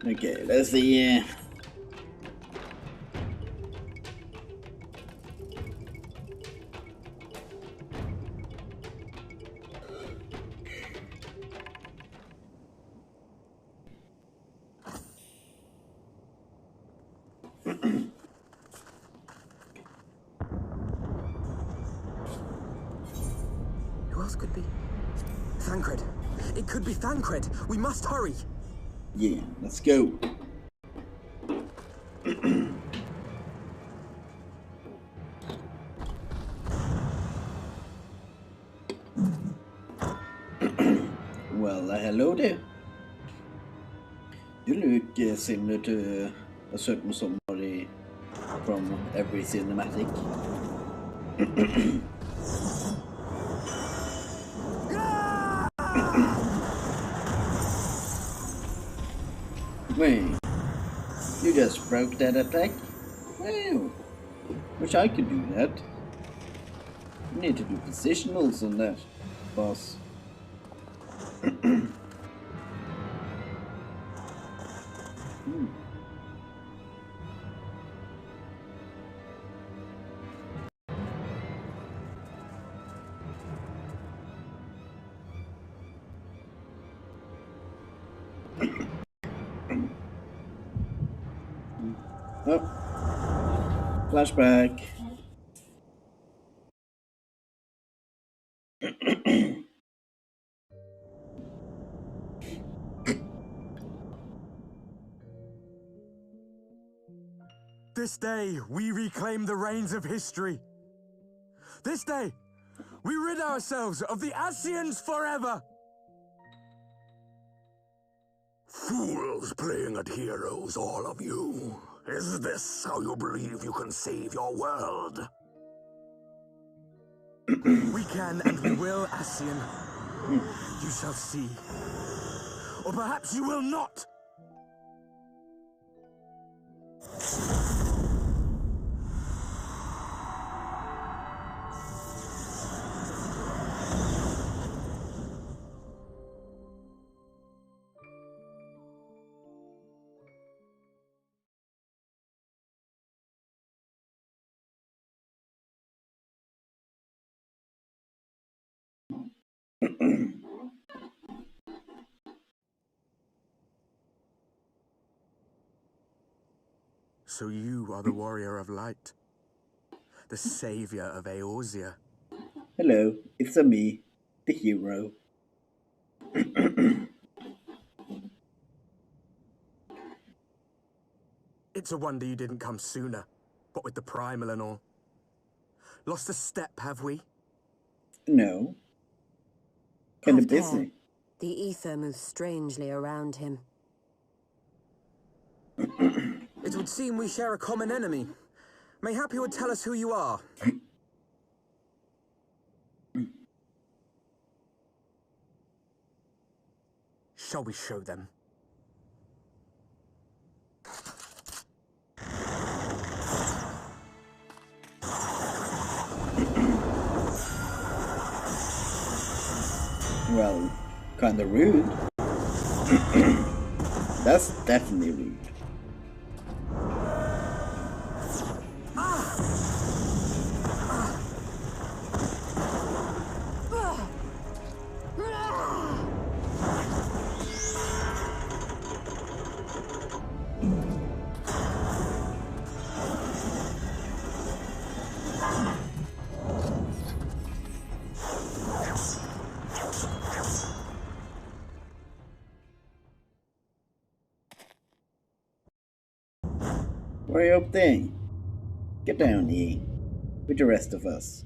Okay, let's see. Who else could be? Thancred. It could be Thancred. We must hurry. Yeah, let's go. Well, hello there. You look similar to a certain somebody from every cinematic. Wait, you just broke that attack? Wow, wish I could do that. You need to do positionals on that, boss. Oh, flashback. This day, we reclaim the reins of history. This day, we rid ourselves of the Ascians forever. Fools playing at heroes, all of you. Is this how you believe you can save your world? We can and we will, Ascian. You shall see. Or perhaps you will not. So you are the warrior of light, the savior of Eorzea. Hello, it's me, the hero. It's a wonder you didn't come sooner, what with the primal and all. Lost a step, have we? No. Kinda Have care. busy. The ether moves strangely around him. It would seem we share a common enemy. Mayhap you would tell us who you are. Shall we show them? Well, kinda rude. That's definitely rude. Hurry up there. Get down here with the rest of us.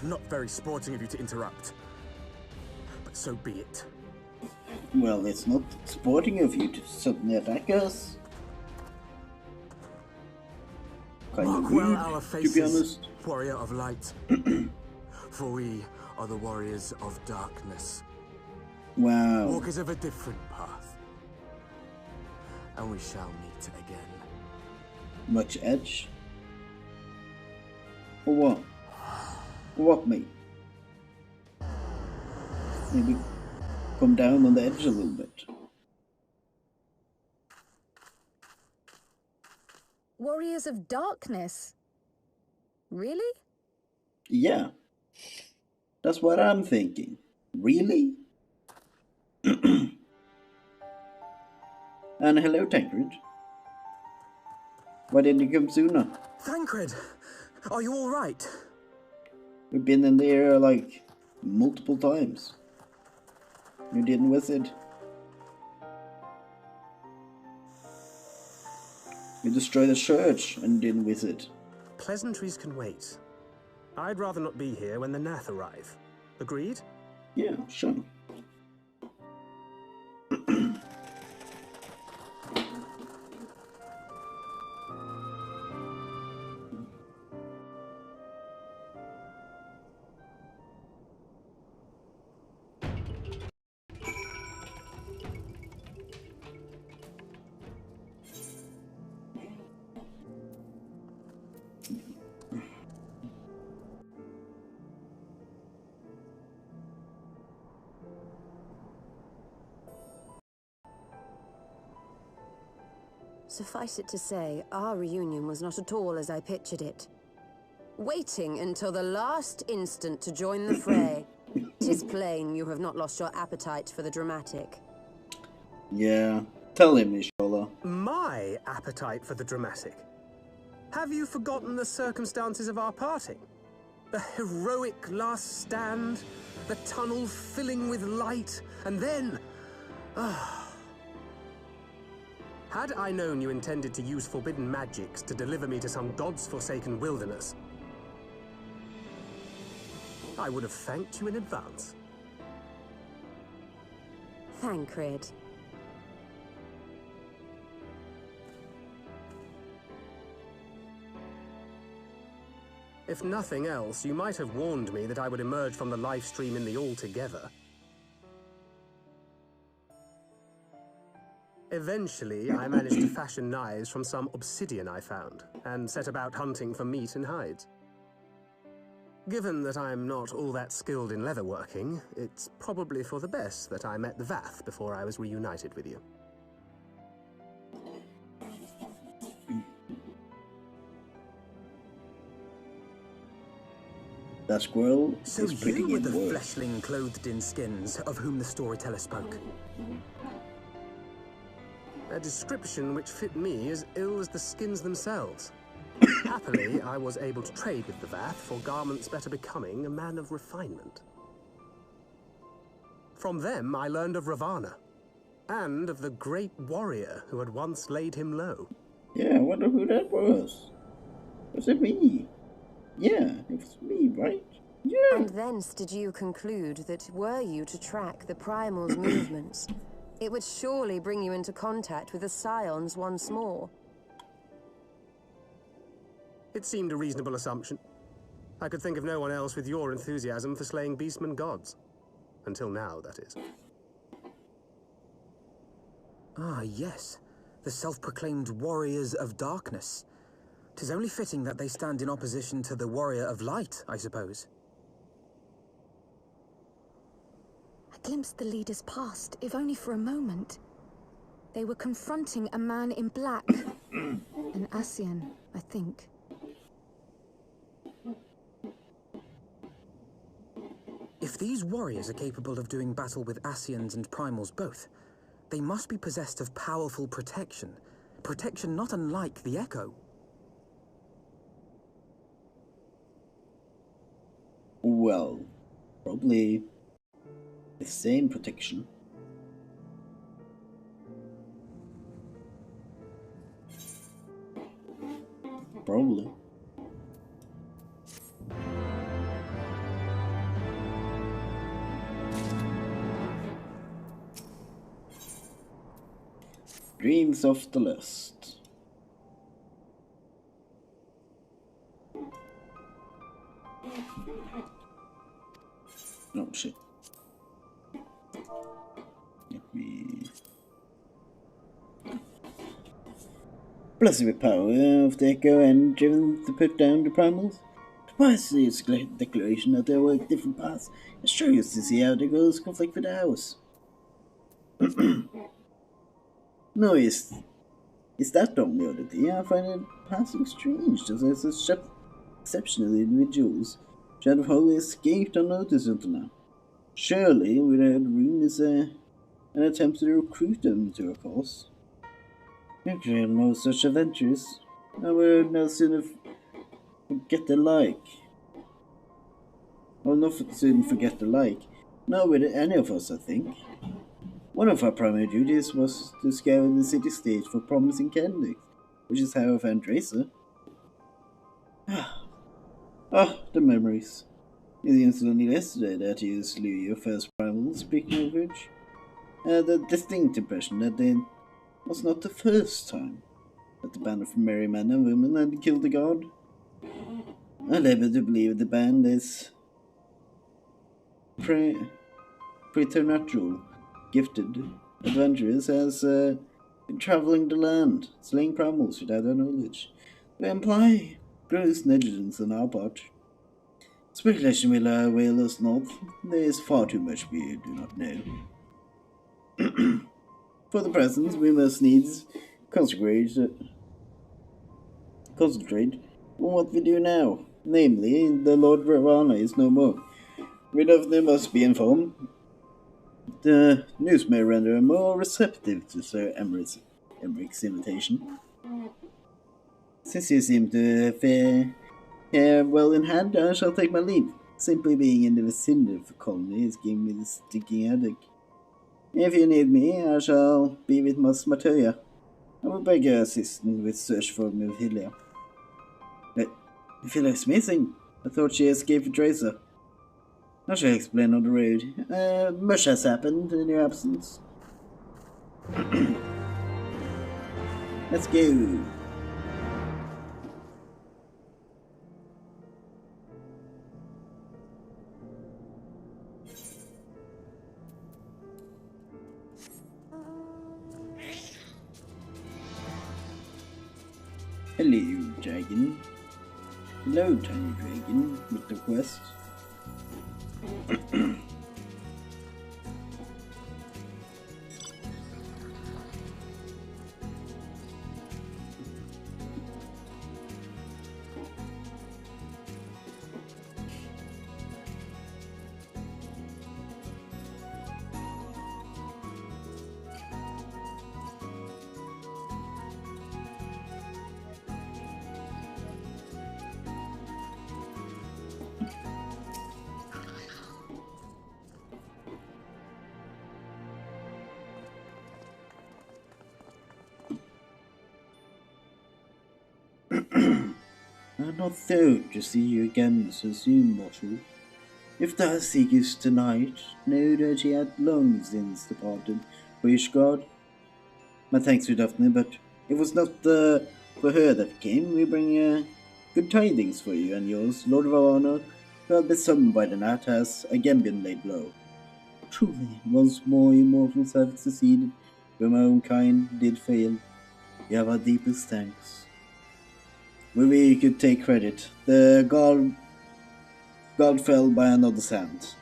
Not very sporting of you to interrupt. But so be it. Well, it's not sporting of you to suddenly attack us. Kind of Mark well rude, our to be faces, honest. warrior of light. For we are the warriors of darkness. Wow. Walkers of a different path. And we shall meet again. Much edge? For what? For what, mate? Maybe come down on the edge a little bit. Warriors of darkness? Really? Yeah. That's what I'm thinking. Really? And hello, Tancred. Why didn't you come sooner? Thancred, are you all right? We've been in there like multiple times. You didn't visit. You destroyed the church and didn't visit. Pleasantries can wait. I'd rather not be here when the Nath arrive. Agreed? Yeah, sure. Suffice it to say, our reunion was not at all as I pictured it. Waiting until the last instant to join the fray. 'Tis plain you have not lost your appetite for the dramatic. Yeah, tell him, Ishola. My appetite for the dramatic. Have you forgotten the circumstances of our parting? The heroic last stand, the tunnel filling with light, and then... Had I known you intended to use forbidden magics to deliver me to some god's-forsaken wilderness, I would have thanked you in advance. Thancred. If nothing else, you might have warned me that I would emerge from the live stream in the Altogether. Eventually, I managed to fashion knives from some obsidian I found, and set about hunting for meat and hides. Given that I'm not all that skilled in leatherworking, it's probably for the best that I met the Vath before I was reunited with you. That squirrel So is pretty you were the good. fleshling clothed in skins of whom the storyteller spoke. A description which fit me as ill as the skins themselves. Happily, I was able to trade with the Vath for garments better becoming a man of refinement. From them, I learned of Ravana, and of the great warrior who had once laid him low. Yeah, I wonder who that was. Was it me? Yeah, it was me, right? Yeah. And thence did you conclude that were you to track the Primal's movements, it would surely bring you into contact with the Scions once more. It seemed a reasonable assumption. I could think of no one else with your enthusiasm for slaying beastmen gods. Until now, that is. Ah, yes. The self-proclaimed warriors of darkness. 'Tis only fitting that they stand in opposition to the warrior of light, I suppose. I glimpsed the leaders past, if only for a moment. They were confronting a man in black. An Ascian, I think. If these warriors are capable of doing battle with Ascians and Primals both, they must be possessed of powerful protection. Protection not unlike the Echo. Well, probably the same protection. Probably. Dreams of the Lust. Oh shit. Let me... Blessed with power of the echo and driven to put down the primals. Twice its declaration that there were different paths. It's curious to see how the goals conflict with ours. No, is that the only oddity? I find it passing strange that there's such exceptional individuals should have wholly escaped unnoticed until now. Surely, without room is an attempt to recruit them to a cause. Actually, no such adventures. I would no sooner forget the like. Well, not soon forget the like. Not with any of us, I think. One of our primary duties was to scour the city state for promising candidates, which is how I found Drazor. The memories. It was only yesterday that you slew your first primal, speaking of which. I had a distinct impression that it was not the first time that the band of merry men and women had killed a god. I labor to believe the band is preternatural, gifted adventurers has been traveling the land, slaying primals without our knowledge. They imply gross negligence on our part. Speculation will avail us not. There is far too much we do not know. For the present, we must needs concentrate on what we do now. Namely, the Lord Ravana is no more. Rid of them must be informed. The news may render him more receptive to Sir Emmerich's invitation. Since you seem to fare well in hand, I shall take my leave. Simply being in the vicinity of the colony is giving me this stinking headache. If you need me, I shall be with Miss Matoya. I will beg your assistance with search for Mephilia. But Mephilia's missing. I thought she escaped with Drazor. I shall explain on the road. Much has happened in your absence. Let's go. Hello, dragon. Hello, tiny dragon, with the quest. I'm not thrilled to see you again so soon, mortal. If thou seekest tonight, know that she had long since departed for Ishgard. My thanks to Daphne, but it was not for her that we came. We bring good tidings for you and yours. Lord of our honor, who had been summoned by the night, has again been laid low. Truly, once more you mortals have succeeded, where my own kind did fail. You have our deepest thanks. Where we could take credit, the god fell by another's hand.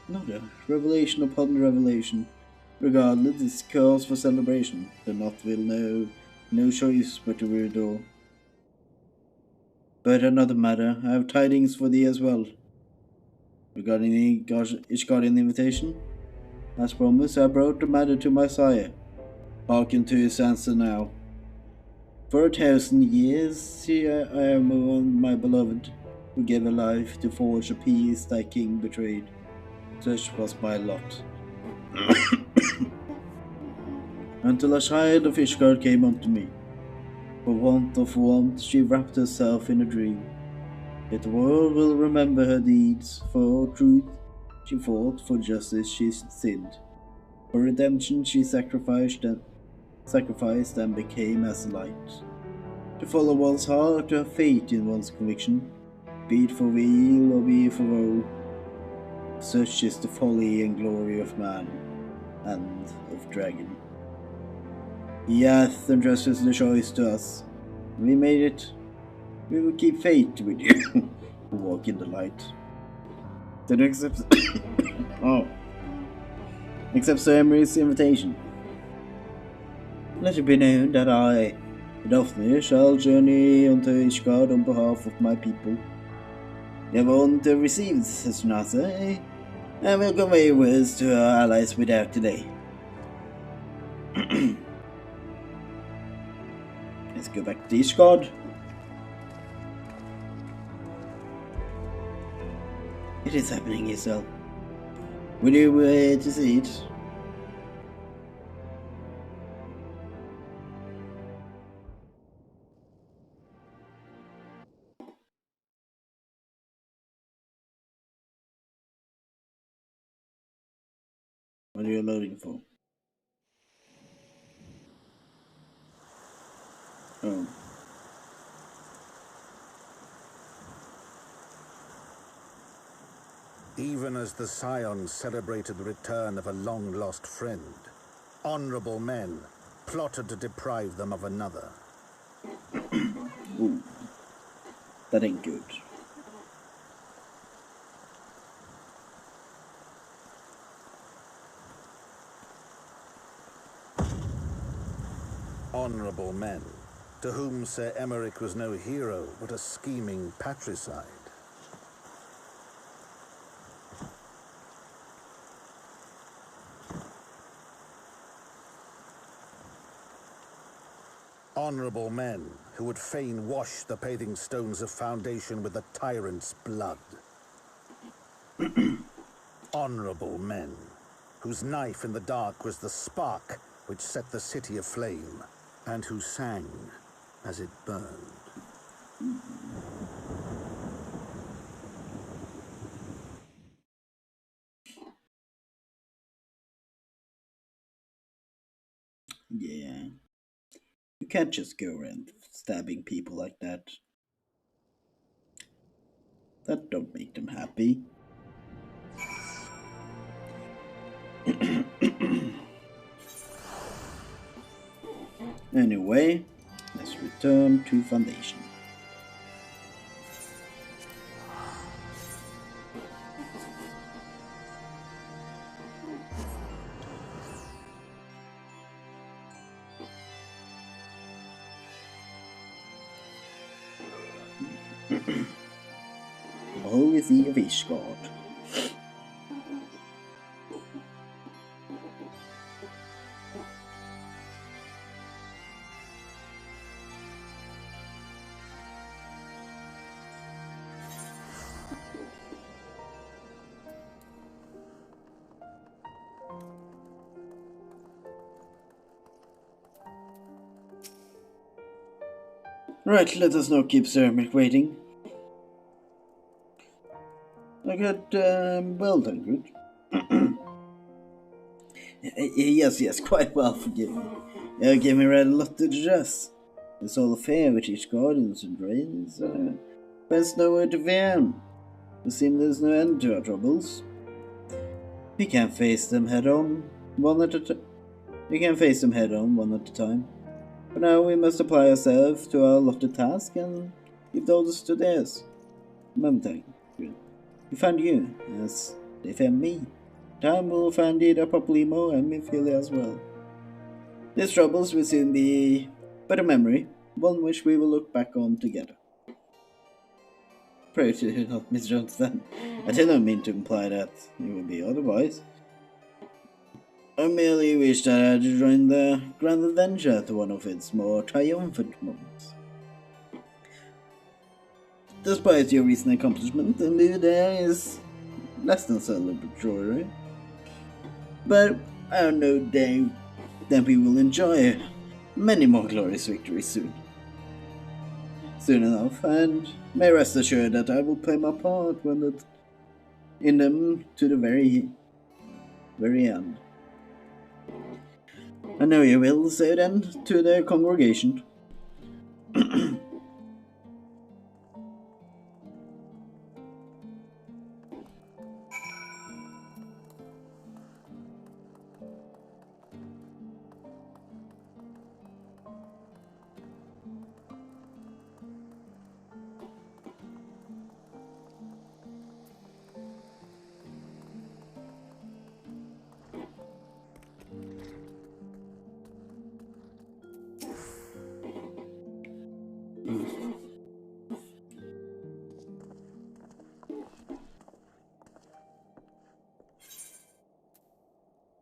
Another revelation upon revelation. Regardless, it's cause for celebration. The Knot will know no choice but to adore. But another matter, I have tidings for thee as well. Regarding the Ishgardian invitation, as promised, I brought the matter to my sire. Hearken to his answer now. For 1,000 years I have mourned my beloved, who gave a life to forge a peace thy king betrayed. Such was my lot. Until a child of Ishgard came unto me. For want of warmth she wrapped herself in a dream. Yet the world will remember her deeds. For truth she fought, for justice she sinned. For redemption she sacrificed sacrificed and became as a light. To follow one's heart, to have faith in one's conviction, be it for weal or be it for woe. Such is the folly and glory of man and of dragon. He hath entrusted the choice to us. We made it. We will keep faith with you who walk in the light. Then accept accept Sir Emery's invitation. Let it be known that I, Daphne, shall journey unto Ishgard on behalf of my people. We have won to receive such an answer, and will convey words to our allies without delay. Let's go back to Ishgard. It is happening, Isel. Will you wait to see it? What are you loading for? Oh. Even as the Scions celebrated the return of a long-lost friend, honorable men plotted to deprive them of another. Ooh. That ain't good. Honorable men, to whom Sir Emeric was no hero, but a scheming patricide. Honorable men who would fain wash the paving stones of foundation with the tyrant's blood. Honorable men whose knife in the dark was the spark which set the city aflame, and who sang as it burned. Yeah. You can't just go around stabbing people like that. That don't make them happy. Anyway, let's return to Foundation. Holy See of Ishgard. Right, let us not keep Sir Emeric waiting. Well done, good. Yes, quite well, forgive me. You gave me rather a lot to digest. This whole affair with each guardians and drains, there's nowhere to veer. It seems there's no end to our troubles. We can't face them head on, one at a time. For now we must apply ourselves to our allotted task and give the others to theirs. Remember, we found you, as they found me. Time will find either Paplimo and Minfilia as well. These troubles will soon be but a memory, one which we will look back on together. Pray to not misunderstand. I did not mean to imply that it would be otherwise. I merely wish that I had joined the grand adventure to one of its more triumphant moments. Despite your recent accomplishment, the mood there is less than celebratory. But I have no doubt that we will enjoy many more glorious victories soon enough, and may rest assured that I will play my part in them to the very end. I know you will, so then, to the congregation.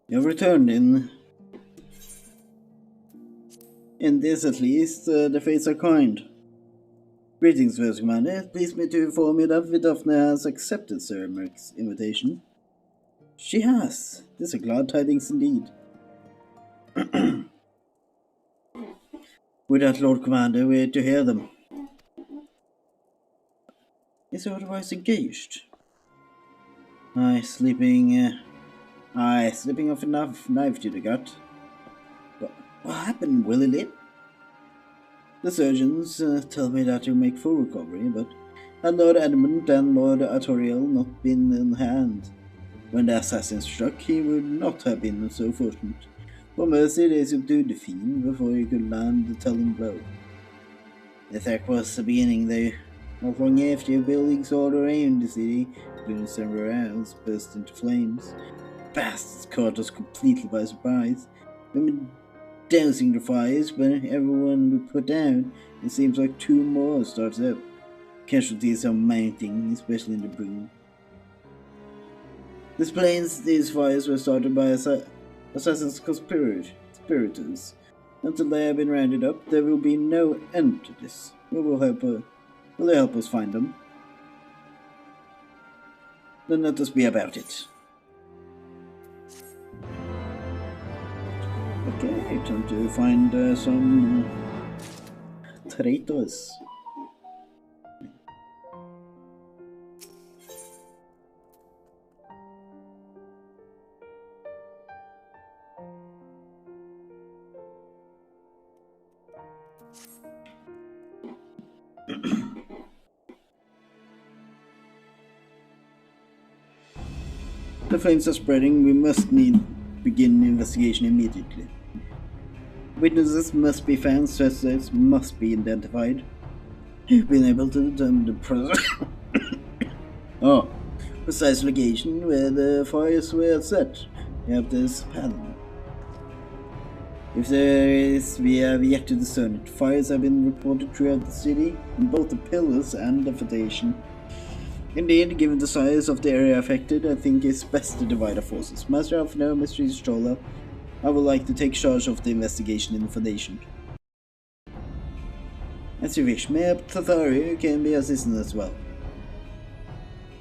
You have returned in this at least, the fates are kind. Greetings, First Commander. It pleased me to inform you that Vidofna has accepted Sir Merrick's invitation. She has. These are glad tidings indeed. With that, Lord Commander, we're to hear them. Is he otherwise engaged? Slipping off a knife to the gut. But what happened, Willie? The surgeons tell me that you'll make full recovery, but had Lord Edmund and Lord Artoriel not been in hand when the assassin struck, he would not have been so fortunate. For mercy, they subdued the fiend before he could land the telling blow. The attack was the beginning, though. Not long after, buildings all around the city, including several else, burst into flames. Bastards caught us completely by surprise. Women dousing the fires, but everyone we put down, it seems like 2 more starts up. Casualties are mounting, especially in the boom. This plains, these fires were started by assassins conspirators. Until they have been rounded up, there will be no end to this. Will they help us find them? Then let us be about it. Okay, time to find some traitors. The flames are spreading. We must begin investigation immediately. Witnesses must be found. Suspects must be identified. You've been able to determine the precise location where the fires were set. You have this pattern. If there is, we have yet to discern it. Fires have been reported throughout the city, in both the pillars and the foundation. Indeed, given the size of the area affected, I think it's best to divide our forces. Master of No Mysteries Stroller, I would like to take charge of the investigation in the foundation. As you wish, Mayor Tatharu can be assistant as well.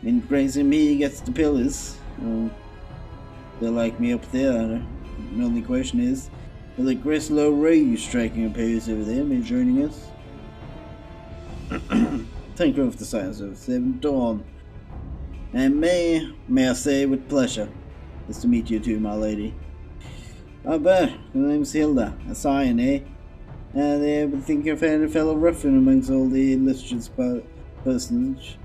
In praising me gets the pillars. They like me up there. The only question is, will the Grislow Ray striking a pose over there be joining us? Thank you for the science of 7 Dawn. And may I say with pleasure, is to meet you too, my lady. I bet, her name's Hilda, a scion, eh? They would think you're a fellow ruffian amongst all the illustrious personage.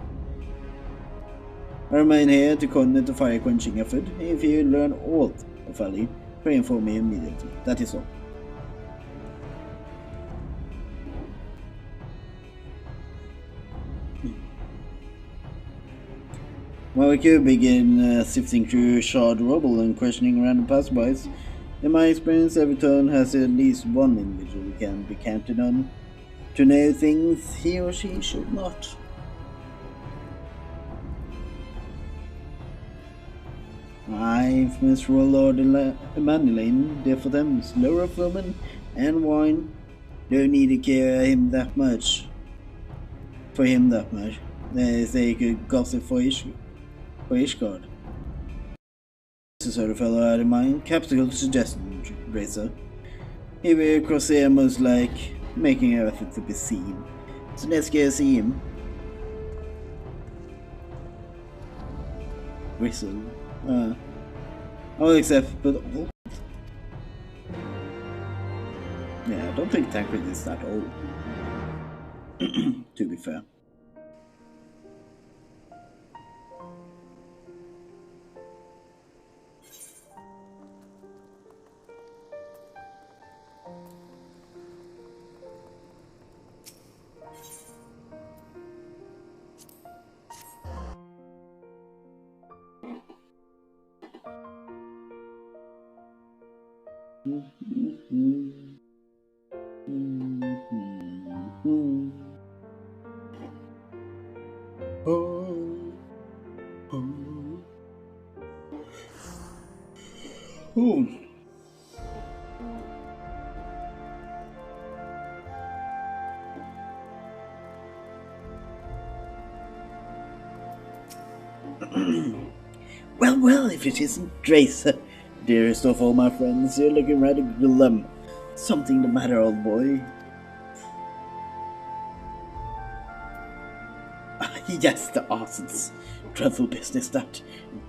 I remain here to coordinate the fire-quenching effort. If you learn aught of Ali, pray inform me immediately. That is all. While we could begin sifting through shard rubble and questioning random passerbys, in my experience, every turn has at least one individual who can be counted on to know things he or she should not. I've Miss Lord Emanueline, there for them, slower of women and wine. Don't need to care him that much. For him that much. There's a good gossip for Ishgard. This is sort of fellow out of mind. Capital suggestion, Drazor. He will cross here most like making an effort to be seen. So let's go see him. Whistle. All except but all. Yeah, I don't think Tancred is that old. To be fair. Ooh. Well, if it isn't Drazor, dearest of all my friends, you're looking rather glum. Something the matter, old boy? Yes, the arsons. Dreadful business, that.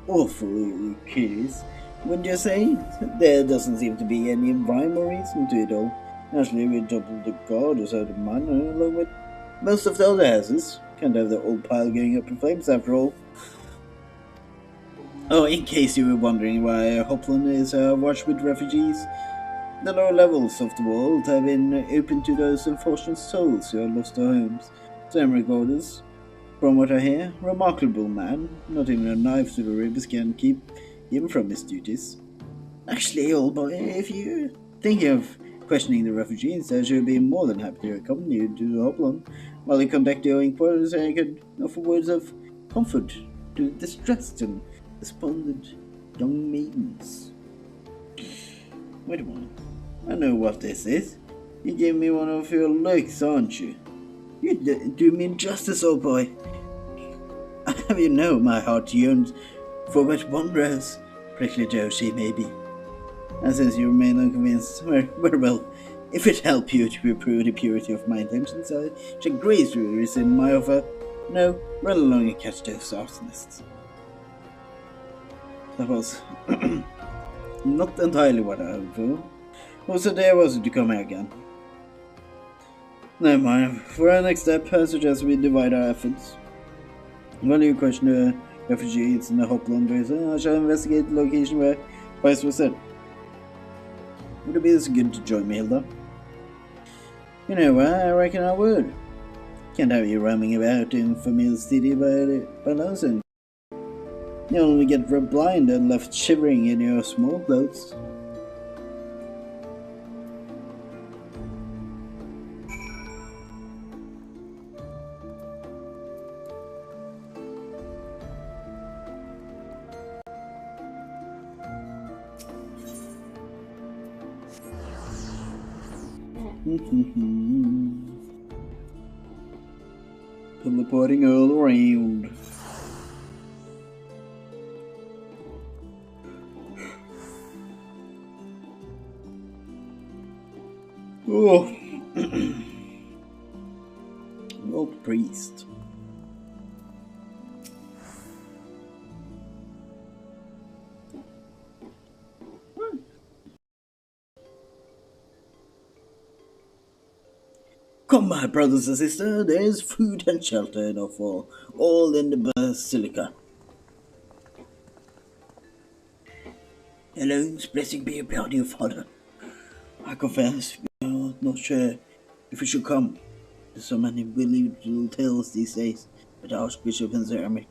Awfully curious. Wouldn't you say? There doesn't seem to be any rhyme or reason to it all. Naturally, we doubled the guard as out of manor, along with most of the other houses. Can't have the old pile going up in flames after all. Oh, in case you were wondering why Hopland is awash with refugees, the lower levels of the world have been open to those unfortunate souls who have lost their homes. Sam recorders, from what I hear, remarkable man. Not even a knife to the ribs can keep him from his duties. Actually, old boy, if you're thinking of questioning the refugees, I should be more than happy to accompany you to Hopland while you conduct your inquiries, and I could offer words of comfort to distressed and despondent young maidens. Wait a moment. I know what this is. You gave me one of your looks, aren't you? You do me injustice, old boy. Have you know my heart yearns for but one rose, prickly though she may be. And since you remain unconvinced, very well, if it help you to prove the purity of my intentions, I shall gracefully rescind my offer. No, run along and catch those arsonists. That was not entirely what I hoped for. Also, there was to come here again. Never mind. For our next step, I suggest we divide our efforts. While you question the refugees in the Hopland basin, I shall investigate the location where Price was said. Would it be so good to join me, Hilda? You know what, I reckon I would. Can't have you roaming about in familiar city by lonesome. You'll only get blind and left shivering in your small clothes. Teleporting all around. Oh, old priest. Come, my brothers and sisters, there is food and shelter enough for all in the basilica. Elohim's blessing be upon you, Father. I confess, we are not sure if we should come. There's so many believable tales these days with the Archbishop and Zermic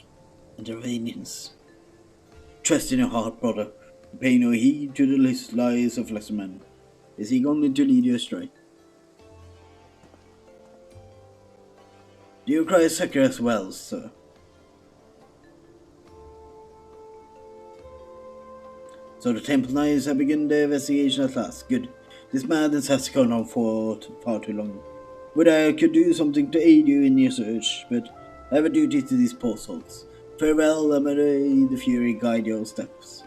and the Iranians. Trust in your heart, brother. Pay no heed to the lies of lesser men. Is he going to lead you astray? Do you cry succor as well, sir? So the Temple Knights have begun their investigation at last. Good. This madness has gone on for far too long. Would I could do something to aid you in your search, but I have a duty to these poor souls. Farewell, and may the Fury guide your steps.